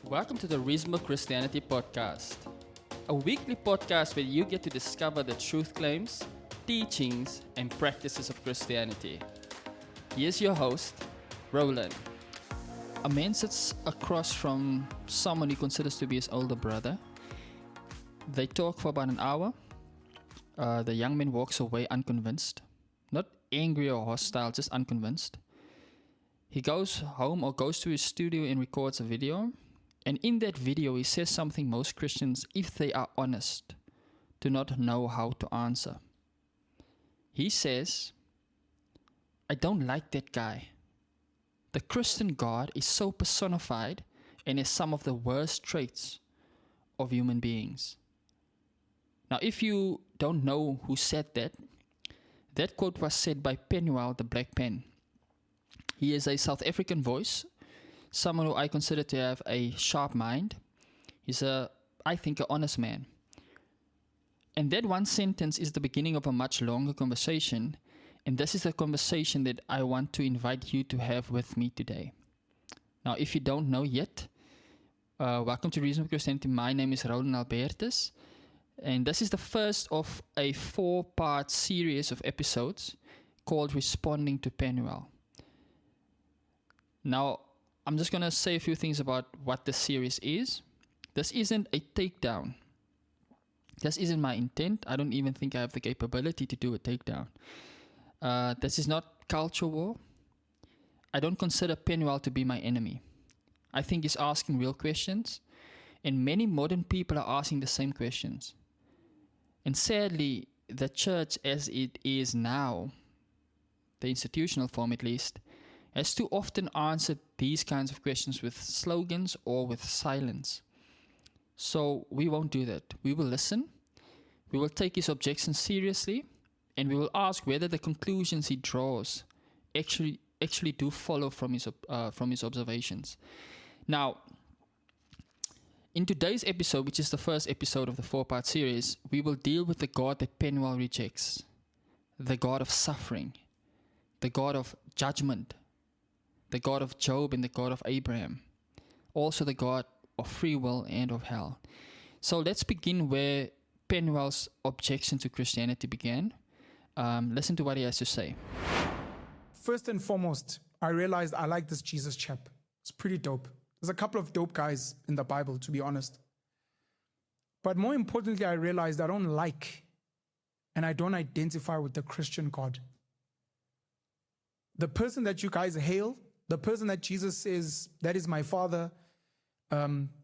Welcome to the Reasonable Christianity Podcast, a weekly podcast where you get to discover the truth claims, teachings, and practices of Christianity. Here's your host, Roland. A man sits across from someone he considers to be his older brother. They talk for about an hour. The young man walks away unconvinced. Not angry or hostile, just unconvinced. He goes home or goes to his studio and records a video. And in that video, he says something most Christians, if they are honest, do not know how to answer. He says, I don't like that guy. The Christian God is so personified and has some of the worst traits of human beings. Now, if you don't know who said that, that quote was said by Penuel the Black Pen. He is a South African voice, someone who I consider to have a sharp mind. He's I think, an honest man. And that one sentence is the beginning of a much longer conversation. And this is a conversation that I want to invite you to have with me today. Now, if you don't know yet, welcome to Reasonable Christianity. My name is Roland Albertus. And this is the first of a 4-part series of episodes called Responding to Penuel. Now, I'm just going to say a few things about what the series is. This isn't a takedown. This isn't my intent. I don't even think I have the capability to do a takedown. This is not culture war. I don't consider Penuel to be my enemy. I think he's asking real questions, and many modern people are asking the same questions. And sadly, the church as it is now, the institutional form at least, has too often answered these kinds of questions with slogans or with silence. So we won't do that. We will listen. We will take his objections seriously, and we will ask whether the conclusions he draws actually do follow from his observations. Now, in today's episode, which is the first episode of the 4-part series, we will deal with the God that Penuel rejects, the God of suffering, the God of judgment, the God of Job and the God of Abraham, also the God of free will and of hell. So let's begin where Penuel's objection to Christianity began. Listen to what he has to say. First and foremost, I realized I like this Jesus chap. It's pretty dope. There's a couple of dope guys in the Bible, to be honest. But more importantly, I realized I don't like and I don't identify with the Christian God. The person that you guys hail, the person that Jesus says, that is my Father,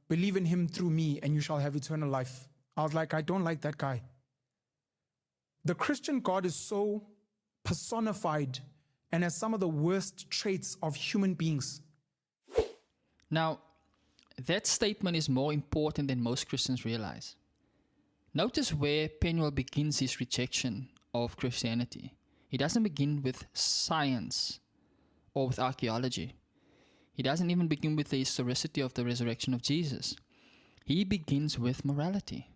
believe in him through me and you shall have eternal life. I was like, I don't like that guy. The Christian God is so personified and has some of the worst traits of human beings. Now, that statement is more important than most Christians realize. Notice where Penuel begins his rejection of Christianity. He doesn't begin with science or with archaeology. He doesn't even begin with the historicity of the resurrection of Jesus. He begins with morality.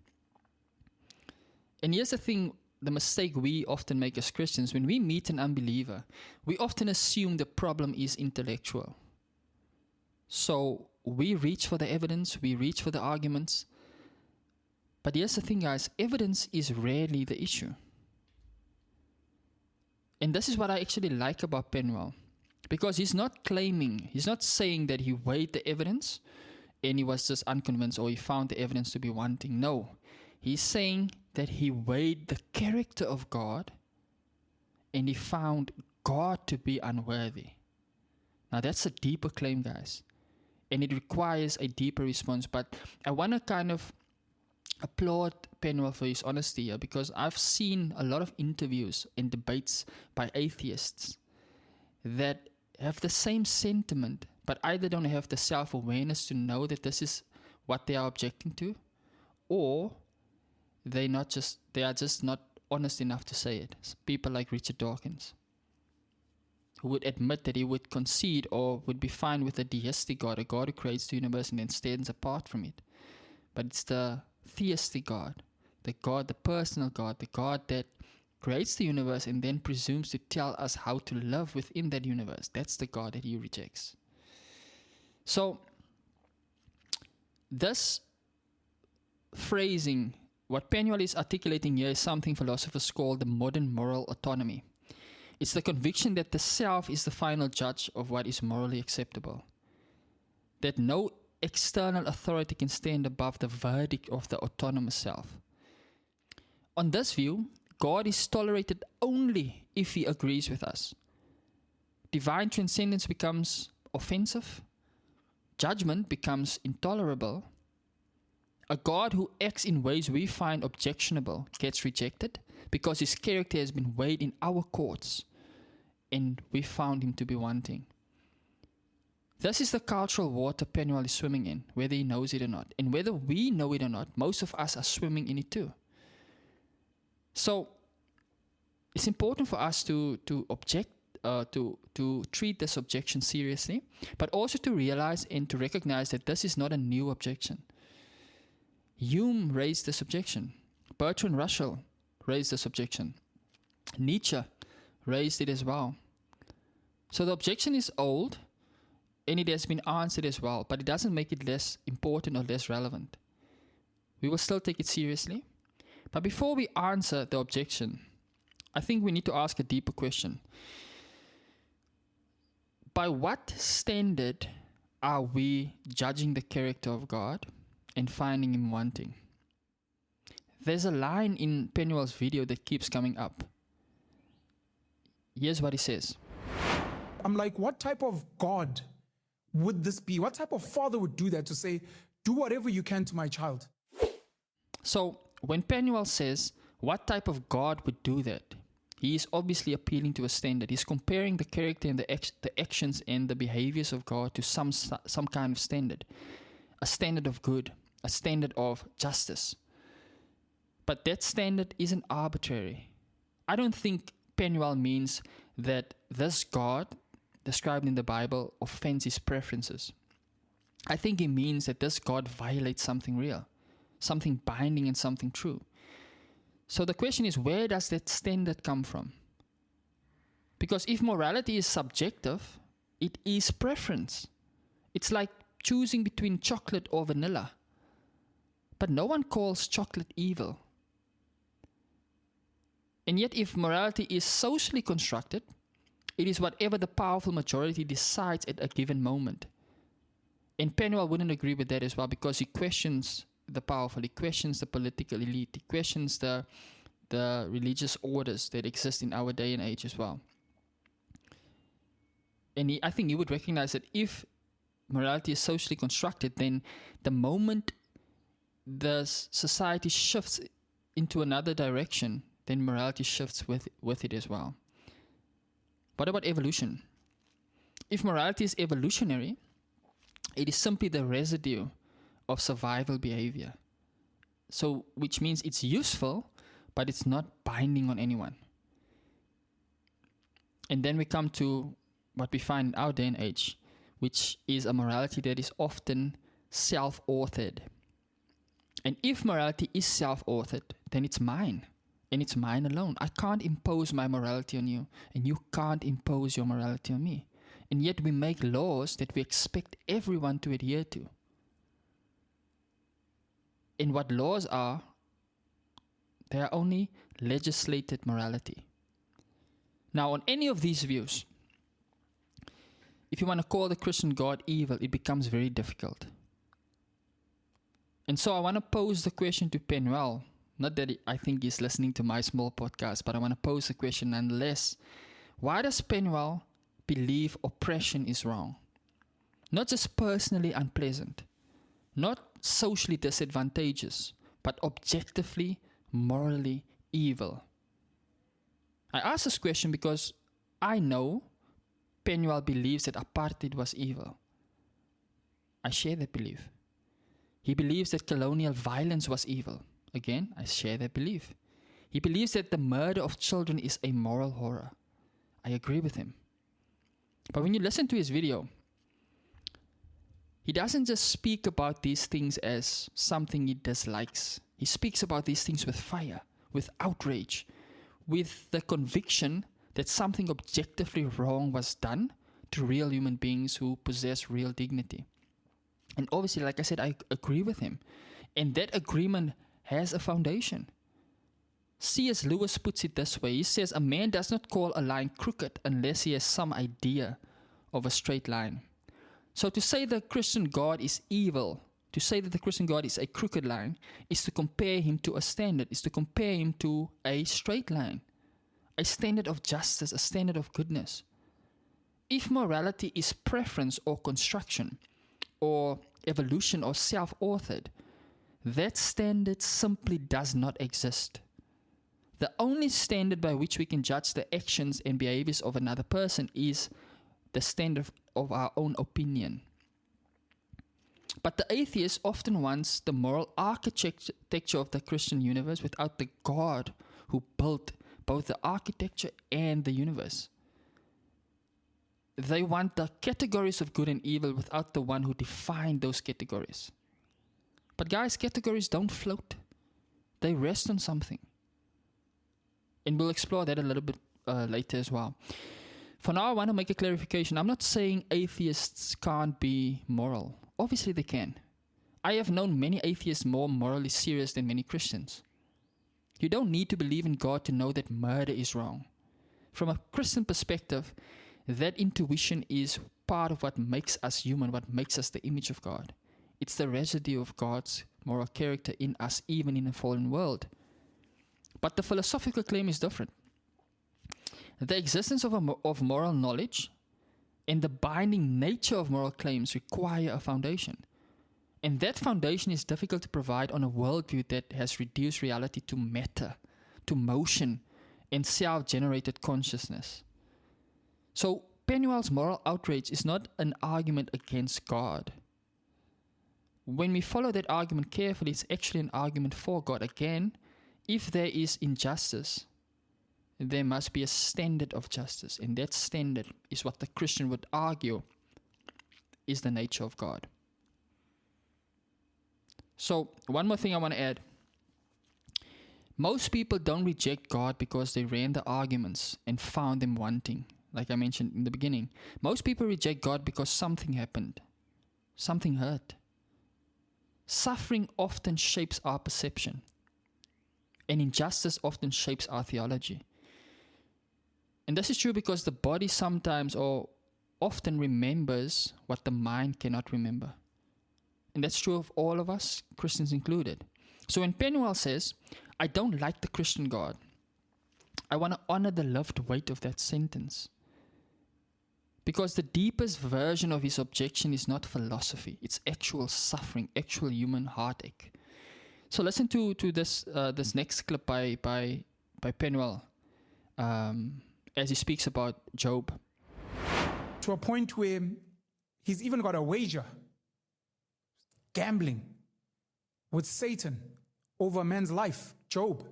And here's the thing, the mistake we often make as Christians. When we meet an unbeliever, we often assume the problem is intellectual. So we reach for the evidence, we reach for the arguments. But here's the thing, guys, evidence is rarely the issue. And this is what I actually like about Penuel. Because he's not saying that he weighed the evidence and he was just unconvinced or he found the evidence to be wanting. No, he's saying that he weighed the character of God and he found God to be unworthy. Now that's a deeper claim, guys. And it requires a deeper response. But I want to kind of applaud Penuel for his honesty here, because I've seen a lot of interviews and debates by atheists that have the same sentiment, but either don't have the self-awareness to know that this is what they are objecting to, or they are just not honest enough to say it. It's people like Richard Dawkins, who would admit that he would concede or would be fine with a deistic God, a God who creates the universe and then stands apart from it. But it's the theistic God, the personal God, the God that creates the universe and then presumes to tell us how to live within that universe. That's the God that he rejects. So this phrasing, what Penuel is articulating here, is something philosophers call the modern moral autonomy. It's the conviction that the self is the final judge of what is morally acceptable, that no external authority can stand above the verdict of the autonomous self. On this view, God is tolerated only if he agrees with us. Divine transcendence becomes offensive. Judgment becomes intolerable. A God who acts in ways we find objectionable gets rejected because his character has been weighed in our courts and we found him to be wanting. This is the cultural water Penuel is swimming in, whether he knows it or not. And whether we know it or not, most of us are swimming in it too. So it's important for us to object, to treat this objection seriously, but also to realize and to recognize that this is not a new objection. Hume raised this objection. Bertrand Russell raised this objection. Nietzsche raised it as well. So the objection is old, and it has been answered as well, but it doesn't make it less important or less relevant. We will still take it seriously. But before we answer the objection, I think we need to ask a deeper question. By what standard are we judging the character of God and finding him wanting? There's a line in Penuel's video that keeps coming up. Here's what he says. I'm like, what type of God would this be? What type of father would do that, to say, do whatever you can to my child? So when Penuel says, what type of God would do that? He is obviously appealing to a standard. He's comparing the character and the actions and the behaviors of God to some kind of standard. A standard of good, a standard of justice. But that standard isn't arbitrary. I don't think Penuel means that this God described in the Bible offends his preferences. I think he means that this God violates something real, something binding and something true. So the question is, where does that standard come from? Because if morality is subjective, it is preference. It's like choosing between chocolate or vanilla. But no one calls chocolate evil. And yet if morality is socially constructed, it is whatever the powerful majority decides at a given moment. And Penuel wouldn't agree with that as well, because he questions the powerful, he questions the political elite, he questions the religious orders that exist in our day and age as well. And I think he would recognize that if morality is socially constructed, then the moment the society shifts into another direction, then morality shifts with it as well. What about evolution? If morality is evolutionary, it is simply the residue of survival behavior. So, which means it's useful, but it's not binding on anyone. And then we come to what we find in our day and age, which is a morality that is often self-authored. And if morality is self-authored, then it's mine. And it's mine alone. I can't impose my morality on you, and you can't impose your morality on me. And yet we make laws that we expect everyone to adhere to. And what laws are, they are only legislated morality. Now, on any of these views, if you want to call the Christian God evil, it becomes very difficult. And so I want to pose the question to Penuel. Not that I think he's listening to my small podcast, but I want to pose the question nonetheless. Why does Penuel believe oppression is wrong? Not just personally unpleasant, not socially disadvantageous, but objectively, morally evil. I ask this question because I know Penuel believes that apartheid was evil. I share that belief. He believes that colonial violence was evil. Again, I share that belief. He believes that the murder of children is a moral horror. I agree with him. But when you listen to his video, he doesn't just speak about these things as something he dislikes. He speaks about these things with fire, with outrage, with the conviction that something objectively wrong was done to real human beings who possess real dignity. And obviously, like I said, I agree with him. And that agreement has a foundation. C.S. Lewis puts it this way. He says, a man does not call a line crooked unless he has some idea of a straight line. So to say the Christian God is evil, to say that the Christian God is a crooked line, is to compare him to a standard, is to compare him to a straight line, a standard of justice, a standard of goodness. If morality is preference or construction, or evolution or self-authored, that standard simply does not exist. The only standard by which we can judge the actions and behaviors of another person is the standard of our own opinion. But the atheist often wants the moral architecture of the Christian universe without the God who built both the architecture and the universe. They want the categories of good and evil without the one who defined those categories. But guys, categories don't float. They rest on something. And we'll explore that a little bit later as well. For now, I want to make a clarification. I'm not saying atheists can't be moral. Obviously they can. I have known many atheists more morally serious than many Christians. You don't need to believe in God to know that murder is wrong. From a Christian perspective, that intuition is part of what makes us human, what makes us the image of God. It's the residue of God's moral character in us, even in a fallen world. But the philosophical claim is different. The existence of moral knowledge and the binding nature of moral claims require a foundation. And that foundation is difficult to provide on a worldview that has reduced reality to matter, to motion, and self-generated consciousness. So Penuel's moral outrage is not an argument against God. When we follow that argument carefully, it's actually an argument for God. Again, if there is injustice, there must be a standard of justice. And that standard is what the Christian would argue is the nature of God. So, one more thing I want to add. Most people don't reject God because they ran the arguments and found them wanting. Like I mentioned in the beginning. Most people reject God because something happened. Something hurt. Suffering often shapes our perception. And injustice often shapes our theology. And this is true because the body sometimes or often remembers what the mind cannot remember. And that's true of all of us, Christians included. So when Penuel says, I don't like the Christian God, I want to honor the lived weight of that sentence. Because the deepest version of his objection is not philosophy. It's actual suffering, actual human heartache. So listen to this next clip by Penuel as he speaks about Job. To a point where he's even got a wager, gambling with Satan over a man's life, Job.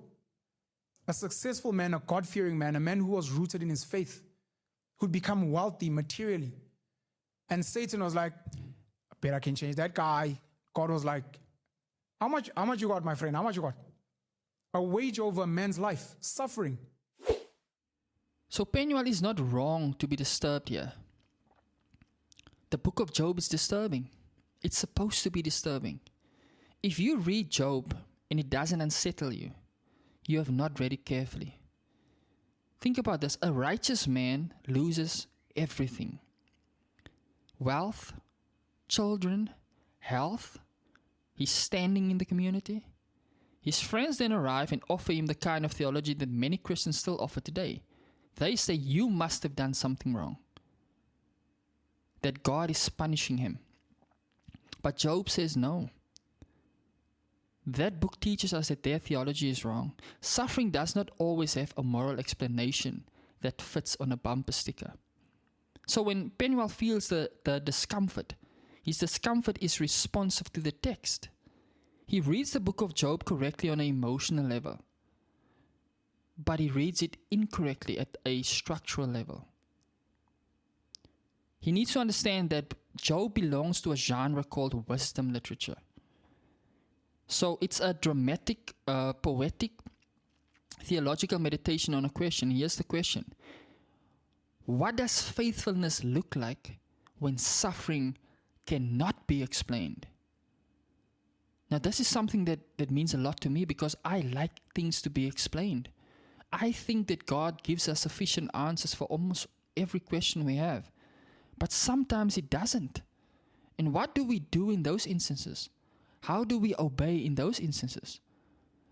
A successful man, a God-fearing man, a man who was rooted in his faith, who'd become wealthy materially. And Satan was like, I bet I can change that guy. God was like, how much you got, my friend? How much you got? A wage over a man's life, suffering. So Penuel is not wrong to be disturbed here. The book of Job is disturbing. It's supposed to be disturbing. If you read Job and it doesn't unsettle you, you have not read it carefully. Think about this. A righteous man loses everything. Wealth, children, health. He's standing in the community. His friends then arrive and offer him the kind of theology that many Christians still offer today. They say, you must have done something wrong. That God is punishing him. But Job says no. That book teaches us that their theology is wrong. Suffering does not always have a moral explanation that fits on a bumper sticker. So when Penuel feels the discomfort, his discomfort is responsive to the text. He reads the book of Job correctly on an emotional level, but he reads it incorrectly at a structural level. He needs to understand that Job belongs to a genre called wisdom literature. So it's a dramatic, poetic, theological meditation on a question. Here's the question. What does faithfulness look like when suffering cannot be explained. Now, this is something that means a lot to me because I like things to be explained. I think that God gives us sufficient answers for almost every question we have. But sometimes He doesn't. And what do we do in those instances? How do we obey in those instances?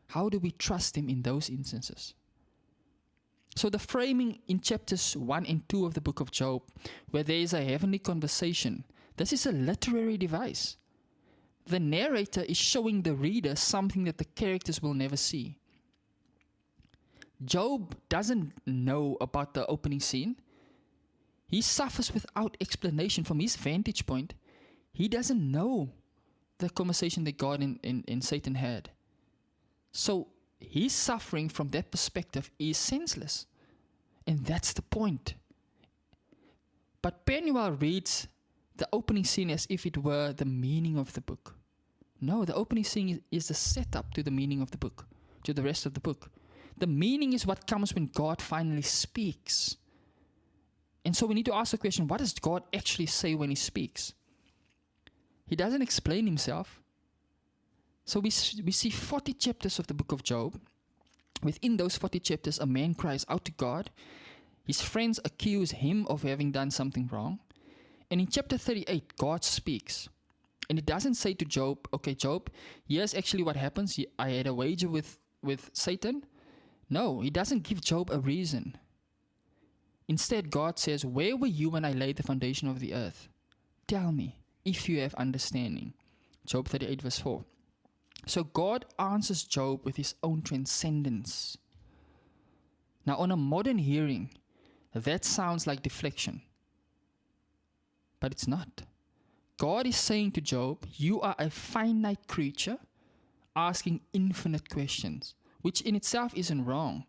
How do we trust Him in those instances? So the framing in chapters 1 and 2 of the book of Job, where there is a heavenly conversation, this is a literary device. The narrator is showing the reader something that the characters will never see. Job doesn't know about the opening scene. He suffers without explanation from his vantage point. He doesn't know the conversation that God and Satan had. So his suffering from that perspective is senseless. And that's the point. But Penuel reads the opening scene as if it were the meaning of the book. No, the opening scene is the setup to the meaning of the book, to the rest of the book. The meaning is what comes when God finally speaks. And so we need to ask the question, what does God actually say when He speaks? He doesn't explain Himself. So we see 40 chapters of the book of Job. Within those 40 chapters, a man cries out to God. His friends accuse him of having done something wrong. And in chapter 38, God speaks. And He doesn't say to Job, okay, Job, here's actually what happens. I had a wager with Satan. No, He doesn't give Job a reason. Instead, God says, where were you when I laid the foundation of the earth? Tell me, if you have understanding. Job 38 verse 4. So God answers Job with His own transcendence. Now, on a modern hearing, that sounds like deflection. But it's not. God is saying to Job, you are a finite creature asking infinite questions, which in itself isn't wrong.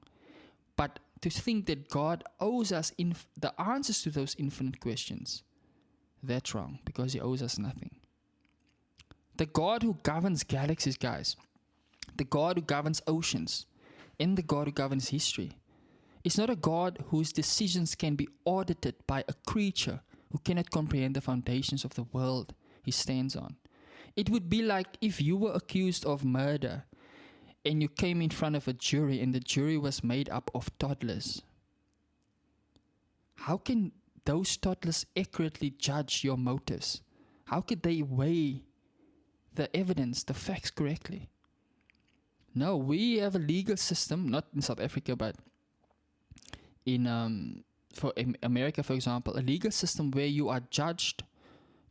But to think that God owes us the answers to those infinite questions, that's wrong, because He owes us nothing. The God who governs galaxies, guys, the God who governs oceans, and the God who governs history, is not a God whose decisions can be audited by a creature who cannot comprehend the foundations of the world He stands on. It would be like if you were accused of murder and you came in front of a jury and the jury was made up of toddlers. How can those toddlers accurately judge your motives? How could they weigh the evidence, the facts correctly? No, we have a legal system, not in South Africa, but in for America, for example, a legal system where you are judged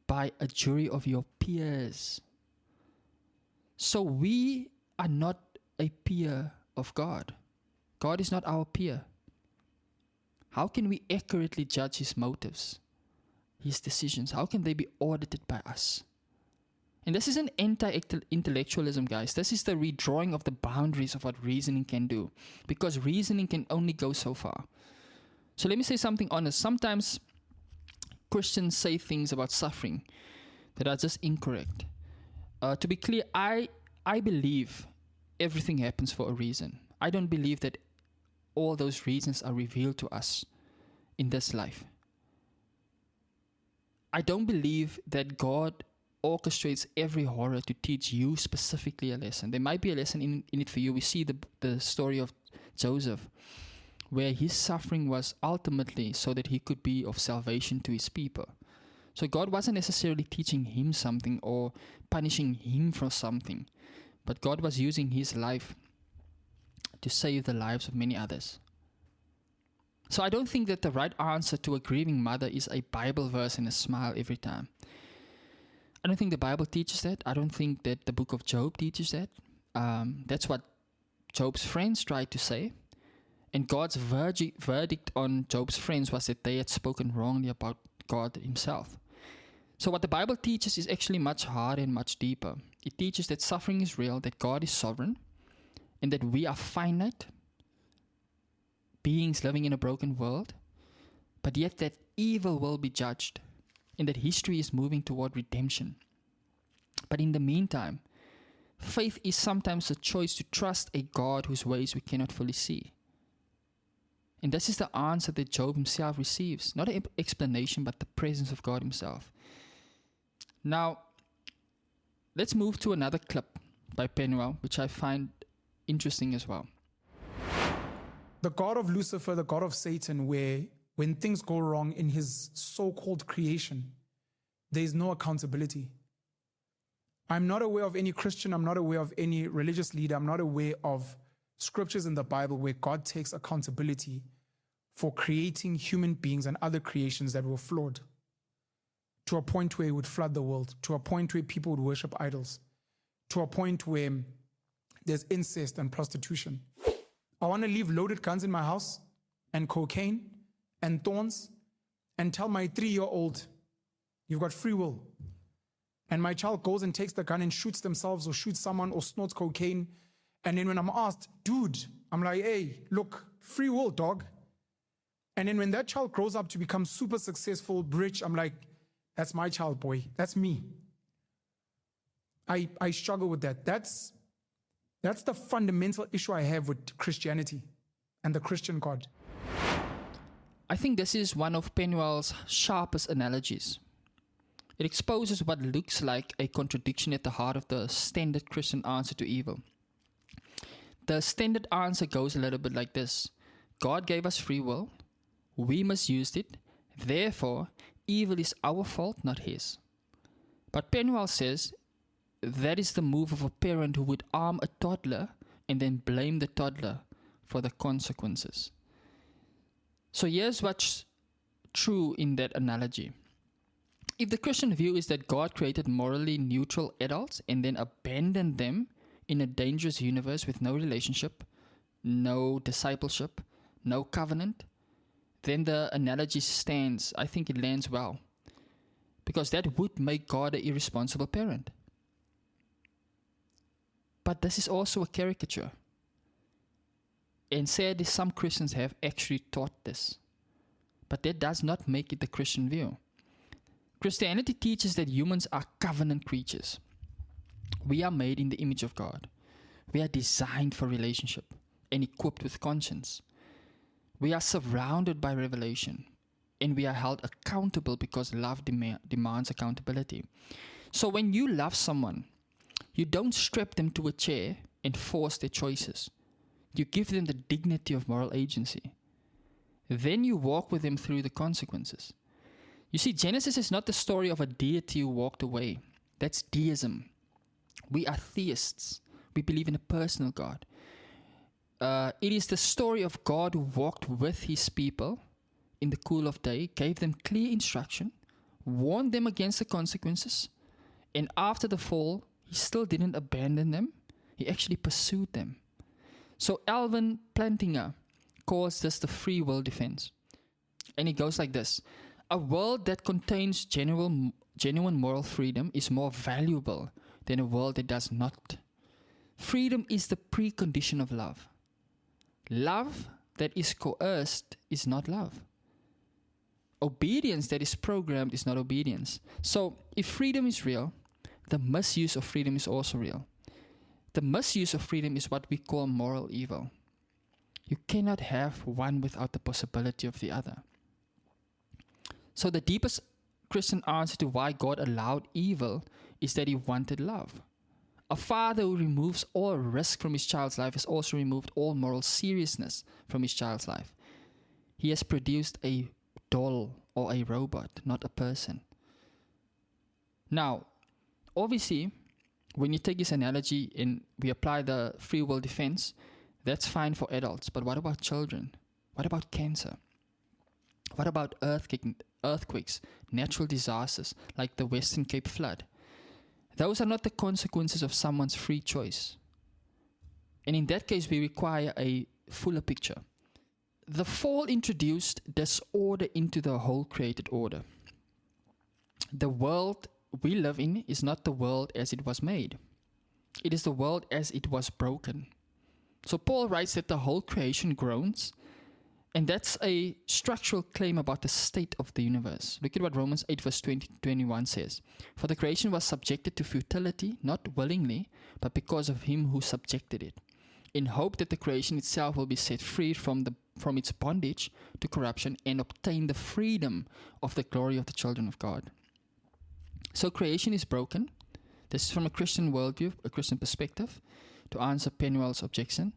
by a jury of your peers. So we are not a peer of God. God is not our peer. How can we accurately judge His motives, His decisions? How can they be audited by us? And this is an anti-intellectualism, guys. This is the redrawing of the boundaries of what reasoning can do. Because reasoning can only go so far. So let me say something honest. Sometimes Christians say things about suffering that are just incorrect. To be clear, I believe everything happens for a reason. I don't believe that all those reasons are revealed to us in this life. I don't believe that God orchestrates every horror to teach you specifically a lesson. There might be a lesson in it for you. We see the story of Joseph, where his suffering was ultimately so that he could be of salvation to his people. So God wasn't necessarily teaching him something or punishing him for something, but God was using his life to save the lives of many others. So I don't think that the right answer to a grieving mother is a Bible verse and a smile every time. I don't think the Bible teaches that. I don't think that the book of Job teaches that. That's what Job's friends tried to say. And God's verdict on Job's friends was that they had spoken wrongly about God Himself. So what the Bible teaches is actually much harder and much deeper. It teaches that suffering is real, that God is sovereign, and that we are finite beings living in a broken world, but yet that evil will be judged, and that history is moving toward redemption. But in the meantime, faith is sometimes a choice to trust a God whose ways we cannot fully see. And this is the answer that Job himself receives. Not an explanation, but the presence of God Himself. Now, let's move to another clip by Penuel, which I find interesting as well. The God of Lucifer, the God of Satan, where when things go wrong in his so-called creation, there is no accountability. I'm not aware of any Christian, I'm not aware of any religious leader, I'm not aware of scriptures in the Bible where God takes accountability for creating human beings and other creations that were flawed to a point where it would flood the world, to a point where people would worship idols, to a point where there's incest and prostitution. I want to leave loaded guns in my house and cocaine and thorns and tell my 3-year-old, you've got free will. And my child goes and takes the gun and shoots themselves or shoots someone or snorts cocaine. And then when I'm asked, dude, I'm like, hey, look, free will, dog. And then when that child grows up to become super successful, rich, I'm like, that's my child, boy. That's me. I struggle with that. That's the fundamental issue I have with Christianity and the Christian God. I think this is one of Penuel's sharpest analogies. It exposes what looks like a contradiction at the heart of the standard Christian answer to evil. The standard answer goes a little bit like this. God gave us free will. We misused it. Therefore, evil is our fault, not his. But Penuel says that is the move of a parent who would arm a toddler and then blame the toddler for the consequences. So here's what's true in that analogy. If the Christian view is that God created morally neutral adults and then abandoned them in a dangerous universe with no relationship, no discipleship, no covenant, then the analogy stands. I think it lands well. Because that would make God an irresponsible parent. But this is also a caricature. And sadly, some Christians have actually taught this. But that does not make it the Christian view. Christianity teaches that humans are covenant creatures. We are made in the image of God. We are designed for relationship and equipped with conscience. We are surrounded by revelation, and we are held accountable because love demands accountability. So when you love someone, you don't strap them to a chair and force their choices. You give them the dignity of moral agency. Then you walk with them through the consequences. You see, Genesis is not the story of a deity who walked away. That's deism. We are theists. We believe in a personal God. It is the story of God who walked with his people in the cool of day, gave them clear instruction, warned them against the consequences, and after the fall, he still didn't abandon them. He actually pursued them. So Alvin Plantinga calls this the free will defense. And it goes like this. A world that contains genuine moral freedom is more valuable than a world that does not. Freedom is the precondition of love. Love that is coerced is not love. Obedience that is programmed is not obedience. So if freedom is real, the misuse of freedom is also real. The misuse of freedom is what we call moral evil. You cannot have one without the possibility of the other. So the deepest Christian answer to why God allowed evil is that he wanted love. A father who removes all risk from his child's life has also removed all moral seriousness from his child's life. He has produced a doll or a robot, not a person. Now, obviously, when you take this analogy and we apply the free will defense, that's fine for adults. But what about children? What about cancer? What about earthquakes, natural disasters like the Western Cape flood? Those are not the consequences of someone's free choice. And in that case, we require a fuller picture. The fall introduced disorder into the whole created order. The world we live in is not the world as it was made. It is the world as it was broken. So Paul writes that the whole creation groans, and that's a structural claim about the state of the universe. Look at what Romans 8 verse 20-21 says. For the creation was subjected to futility, not willingly, but because of him who subjected it, in hope that the creation itself will be set free from its bondage to corruption and obtain the freedom of the glory of the children of God. So creation is broken. This is from a Christian worldview, a Christian perspective, to answer Penuel's objection.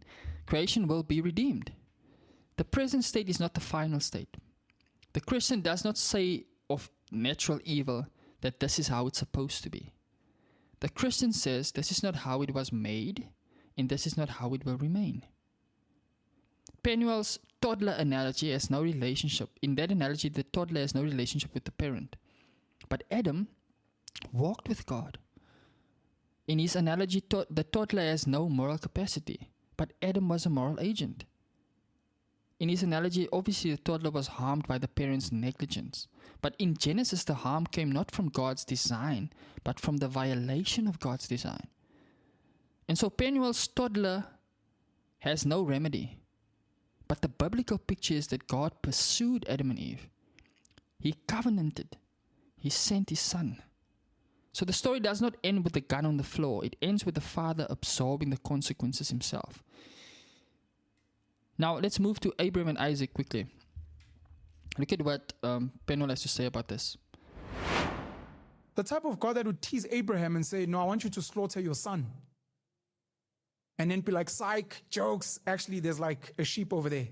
Creation will be redeemed. The present state is not the final state. The Christian does not say of natural evil that this is how it's supposed to be. The Christian says this is not how it was made, and this is not how it will remain. Penuel's toddler analogy has no relationship. In that analogy, the toddler has no relationship with the parent. But Adam walked with God. In his analogy, the toddler has no moral capacity, but Adam was a moral agent. In his analogy, obviously the toddler was harmed by the parent's negligence. But in Genesis, the harm came not from God's design, but from the violation of God's design. And so Penuel's toddler has no remedy. But the biblical picture is that God pursued Adam and Eve. He covenanted. He sent his son. So the story does not end with the gun on the floor. It ends with the father absorbing the consequences himself. Now let's move to Abraham and Isaac quickly. Look at what Penuel has to say about this. The type of God that would tease Abraham and say, no, I want you to slaughter your son. And then be like, psych, jokes. Actually, there's like a sheep over there.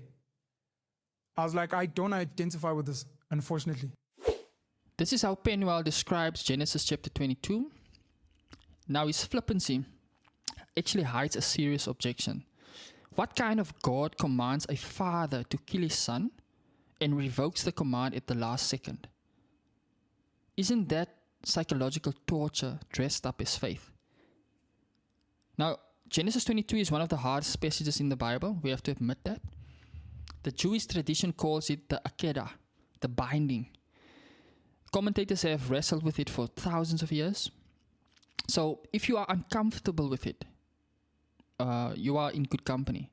I was like, I don't identify with this, unfortunately. This is how Penuel describes Genesis chapter 22. Now his flippancy actually hides a serious objection. What kind of God commands a father to kill his son and revokes the command at the last second? Isn't that psychological torture dressed up as faith? Now, Genesis 22 is one of the hardest passages in the Bible. We have to admit that. The Jewish tradition calls it the Akedah, the binding. Commentators have wrestled with it for thousands of years. So if you are uncomfortable with it, you are in good company.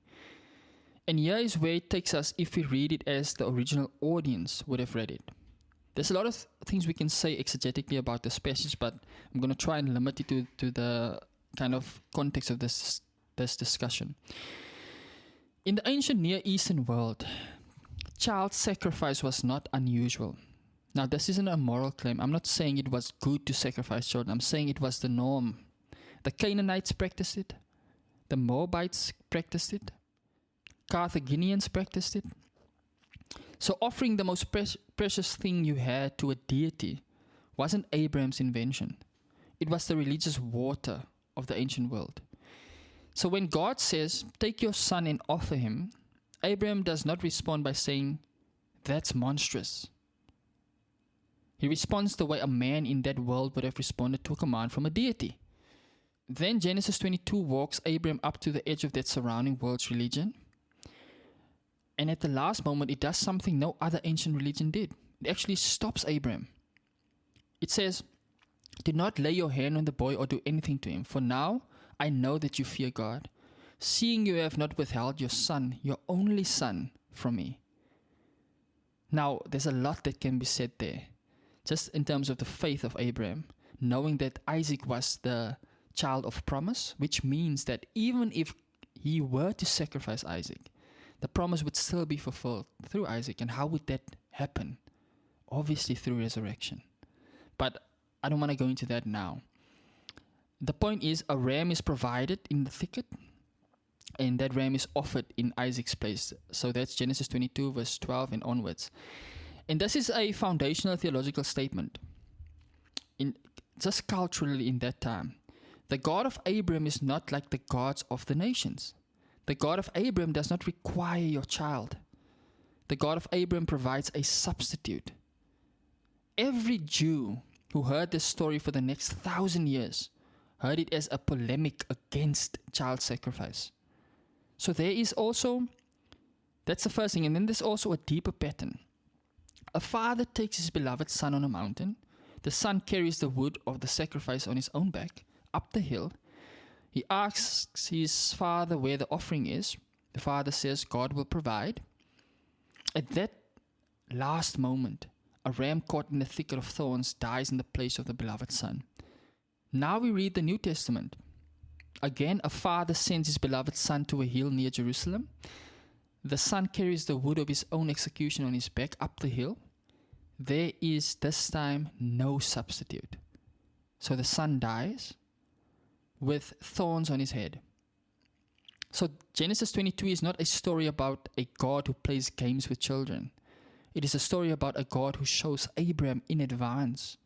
And here is where it takes us if we read it as the original audience would have read it. There's a lot of things we can say exegetically about this passage, but I'm going to try and limit it to the kind of context of this discussion. In the ancient Near Eastern world, child sacrifice was not unusual. Now, this isn't a moral claim. I'm not saying it was good to sacrifice children. I'm saying it was the norm. The Canaanites practiced it. The Moabites practiced it. Carthaginians practiced it. So offering the most precious thing you had to a deity wasn't Abraham's invention. It was the religious water of the ancient world. So when God says, take your son and offer him, Abraham does not respond by saying, that's monstrous. He responds the way a man in that world would have responded to a command from a deity. Then Genesis 22 walks Abraham up to the edge of that surrounding world's religion. And at the last moment, it does something no other ancient religion did. It actually stops Abraham. It says, do not lay your hand on the boy or do anything to him. For now, I know that you fear God, seeing you have not withheld your son, your only son, from me. Now, there's a lot that can be said there. Just in terms of the faith of Abraham, knowing that Isaac was the child of promise, which means that even if he were to sacrifice Isaac, the promise would still be fulfilled through Isaac. And how would that happen? Obviously through resurrection. But I don't want to go into that now. The point is, a ram is provided in the thicket, and that ram is offered in Isaac's place. So that's Genesis 22, verse 12 and onwards. And this is a foundational theological statement. Just culturally in that time, the God of Abraham is not like the gods of the nations. The God of Abraham does not require your child. The God of Abraham provides a substitute. Every Jew who heard this story for the next 1,000 years heard it as a polemic against child sacrifice. So there is also, that's the first thing, and then there's also a deeper pattern. A father takes his beloved son on a mountain. The son carries the wood of the sacrifice on his own back, up the hill. He asks his father where the offering is. The father says God will provide. At that last moment, a ram caught in the thicket of thorns dies in the place of the beloved son. Now we read the New Testament. Again, a father sends his beloved son to a hill near Jerusalem. The son carries the wood of his own execution on his back up the hill. There is this time no substitute. So the son dies with thorns on his head. So Genesis 22 is not a story about a God who plays games with children. It is a story about a God who shows Abraham in advance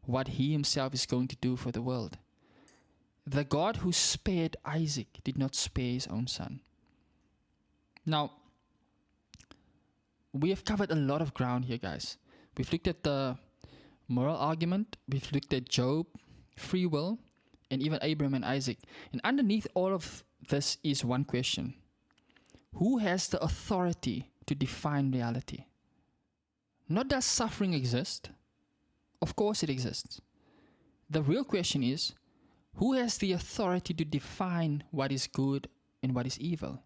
what he himself is going to do for the world. The God who spared Isaac did not spare his own son. Now, we have covered a lot of ground here, guys. We've looked at the moral argument, we've looked at Job, free will, and even Abraham and Isaac. And underneath all of this is one question. Who has the authority to define reality? Not does suffering exist? Of course it exists. The real question is, who has the authority to define what is good and what is evil?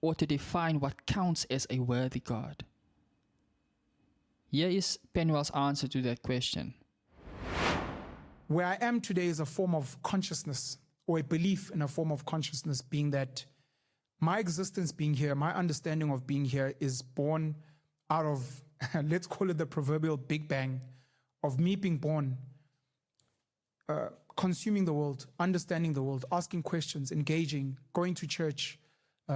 Or to define what counts as a worthy God? Here is Penuel's answer to that question. Where I am today is a form of consciousness, or a belief in a form of consciousness, being that my existence being here, my understanding of being here is born out of, let's call it the proverbial Big Bang, of me being born, consuming the world, understanding the world, asking questions, engaging, going to church,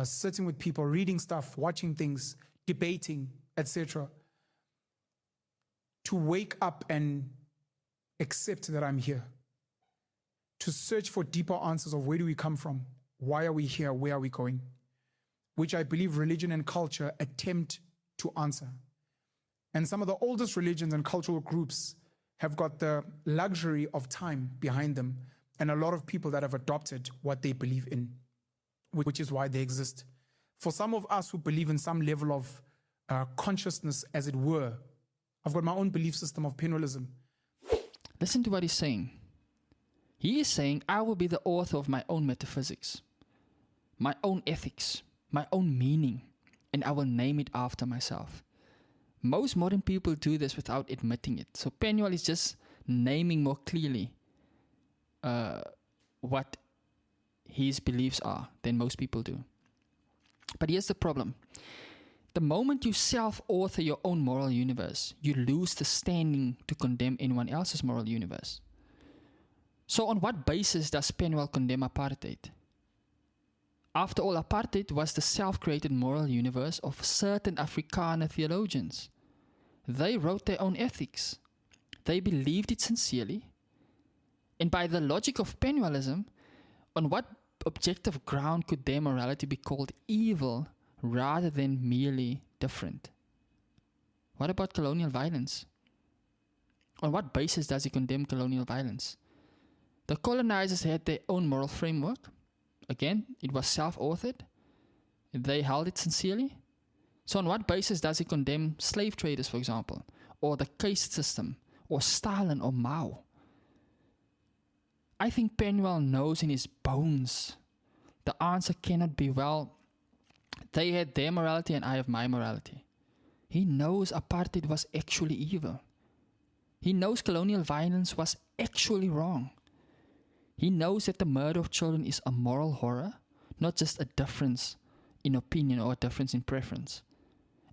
sitting with people, reading stuff, watching things, debating, etc. To wake up and accept that I'm here. To search for deeper answers of where do we come from? Why are we here? Where are we going? Which I believe religion and culture attempt to answer. And some of the oldest religions and cultural groups have got the luxury of time behind them, and a lot of people that have adopted what they believe in, which is why they exist. For some of us who believe in some level of consciousness, as it were, I've got my own belief system of Penuelism. Listen to what he's saying. He is saying, I will be the author of my own metaphysics, my own ethics, my own meaning, and I will name it after myself. Most modern people do this without admitting it. So Penuel is just naming more clearly what his beliefs are than most people do. But here's the problem. The moment you self-author your own moral universe, you lose the standing to condemn anyone else's moral universe. So on what basis does Penuel condemn apartheid? After all, apartheid was the self-created moral universe of certain Afrikaner theologians. They wrote their own ethics. They believed it sincerely. And by the logic of Penuelism, on what objective ground could their morality be called evil rather than merely different? What about colonial violence? On what basis does he condemn colonial violence? The colonizers had their own moral framework. Again, it was self-authored. They held it sincerely. So on what basis does he condemn slave traders, for example, or the caste system, or Stalin or Mao? I think Penuel knows in his bones the answer cannot be, well, they had their morality and I have my morality. He knows apartheid was actually evil. He knows colonial violence was actually wrong. He knows that the murder of children is a moral horror, not just a difference in opinion or a difference in preference.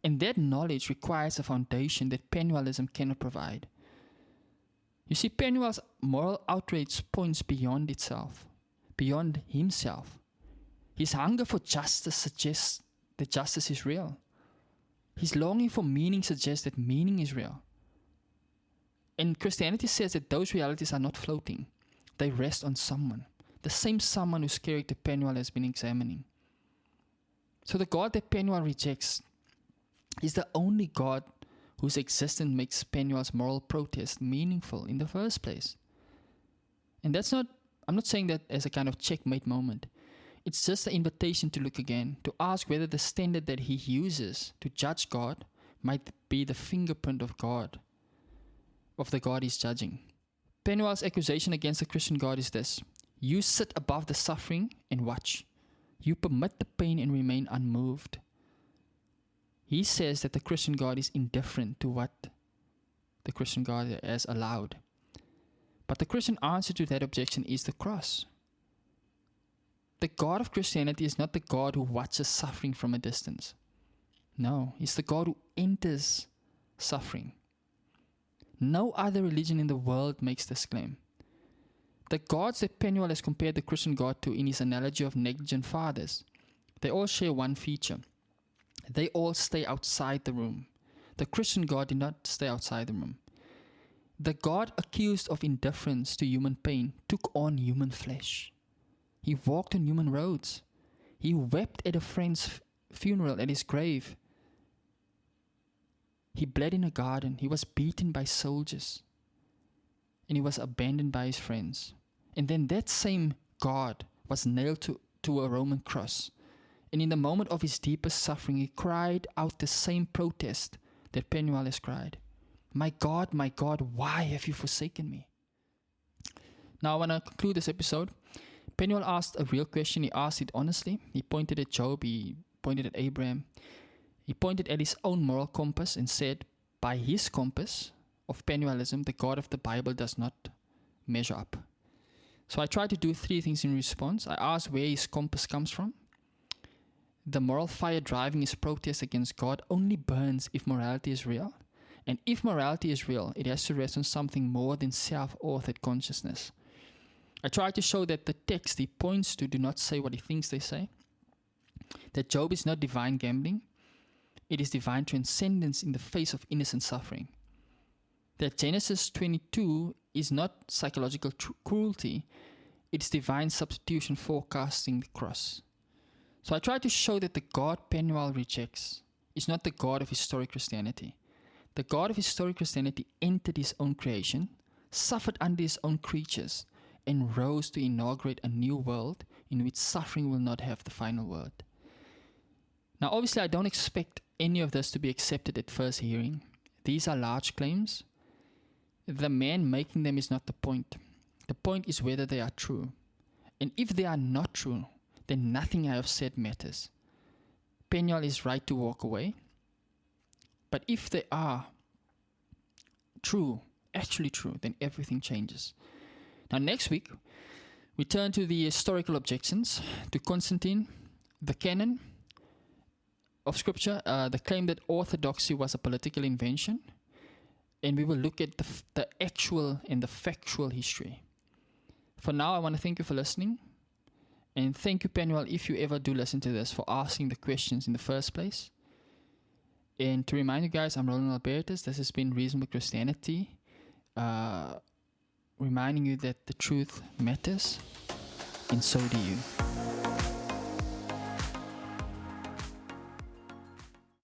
And that knowledge requires a foundation that Penuelism cannot provide. You see, Penuel's moral outrage points beyond itself, beyond himself. His hunger for justice suggests that justice is real. His longing for meaning suggests that meaning is real. And Christianity says that those realities are not floating. They rest on someone, the same someone whose character Penuel has been examining. So the God that Penuel rejects is the only God whose existence makes Penuel's moral protest meaningful in the first place. And I'm not saying that as a kind of checkmate moment. It's just an invitation to look again, to ask whether the standard that he uses to judge God might be the fingerprint of God, of the God he's judging. Penuel's accusation against the Christian God is this: you sit above the suffering and watch. You permit the pain and remain unmoved. He says that the Christian God is indifferent to what the Christian God has allowed. But the Christian answer to that objection is the cross. The God of Christianity is not the God who watches suffering from a distance. No, he's the God who enters suffering. No other religion in the world makes this claim. The gods that Penuel has compared the Christian God to in his analogy of negligent fathers, they all share one feature. They all stay outside the room. The Christian God did not stay outside the room. The God accused of indifference to human pain took on human flesh. He walked on human roads. He wept at a friend's funeral, at his grave. He bled in a garden. He was beaten by soldiers. And he was abandoned by his friends. And then that same God was nailed to a Roman cross. And in the moment of his deepest suffering, he cried out the same protest that Penuel has cried. My God, why have you forsaken me? Now I want to conclude this episode. Penuel asked a real question. He asked it honestly. He pointed at Job. He pointed at Abraham. He pointed at his own moral compass and said, by his compass of Penuelism, the God of the Bible does not measure up. So I tried to do 3 things in response. I asked where his compass comes from. The moral fire driving his protest against God only burns if morality is real. And if morality is real, it has to rest on something more than self-authored consciousness. I tried to show that the text he points to do not say what he thinks they say. That Job is not divine gambling. It is divine transcendence in the face of innocent suffering. That Genesis 22 is not psychological cruelty. It's divine substitution forecasting the cross. So I tried to show that the God Penuel rejects is not the God of historic Christianity. The God of historic Christianity entered his own creation, suffered under his own creatures, and rose to inaugurate a new world in which suffering will not have the final word. Now, obviously, I don't expect any of this to be accepted at first hearing. These are large claims. The man making them is not the point. The point is whether they are true. And if they are not true, then nothing I have said matters. Penuel is right to walk away. But if they are true, actually true, then everything changes. Now next week, we turn to the historical objections to Constantine, the canon of Scripture, the claim that orthodoxy was a political invention, and we will look at the actual and the factual history. For now, I want to thank you for listening, and thank you, Penuel, if you ever do listen to this, for asking the questions in the first place. And to remind you guys, I'm Roland Albertus. This has been Reasonable Christianity, reminding you that the truth matters, and so do you.